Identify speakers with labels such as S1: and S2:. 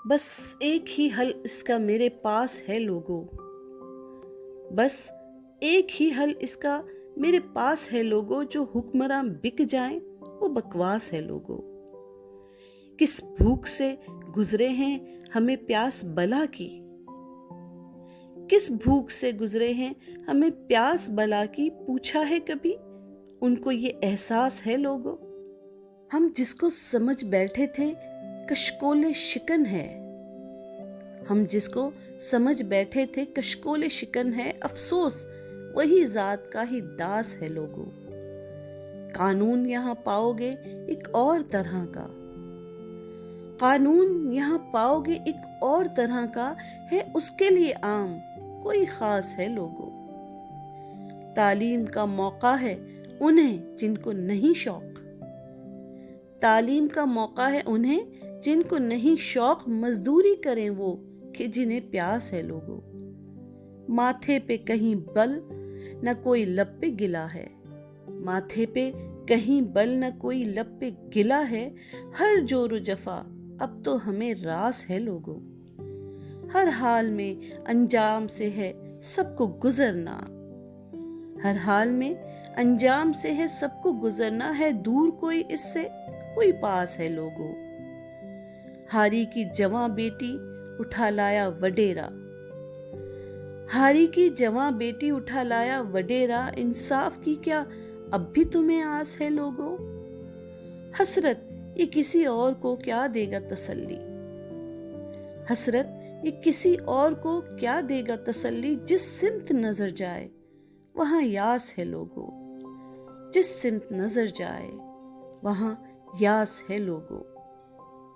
S1: बस एक ही हल इसका मेरे पास है लोगों। बस एक ही हल इसका मेरे पास है लोगों। जो हुक्मरान बिक जाएं वो बकवास है लोगों। किस भूख से गुजरे हैं हमें प्यास बला की। किस भूख से गुजरे हैं हमें प्यास बला की। पूछा है कभी उनको ये एहसास है लोगों। हम जिसको समझ बैठे थे कशकोले शिकन है। हम जिसको समझ बैठे थे कशकोले शिकन है। अफसोस वही जात का ही दास है लोगों। कानून यहाँ पाओगे एक और तरह का। कानून यहाँ पाओगे एक और तरह का है। उसके लिए आम कोई खास है लोगों। तालीम का मौका है उन्हें जिनको नहीं शौक। तालीम का मौका है उन्हें जिनको नहीं शौक। मजदूरी करें वो कि जिन्हें प्यास है लोगों। माथे पे कहीं बल न कोई लब पे गिला है। माथे पे कहीं बल न कोई लब पे गिला है। हर जोर जफा अब तो हमें रास है लोगों। हर हाल में अंजाम से है सबको गुजरना। हर हाल में अंजाम से है सबको गुजरना है। दूर कोई इससे कोई पास है लोगों। हारी की जवां बेटी उठा लाया वडेरा। हारी की जवां बेटी उठा लाया वडेरा। इंसाफ की क्या अब भी तुम्हें आस है लोगों। हसरत ये किसी और को क्या देगा तसल्ली। हसरत ये किसी और को क्या देगा तसल्ली। जिस सिमत नजर जाए वहां यास है लोगों। जिस सिमत नजर जाए वहां यास है लोगों।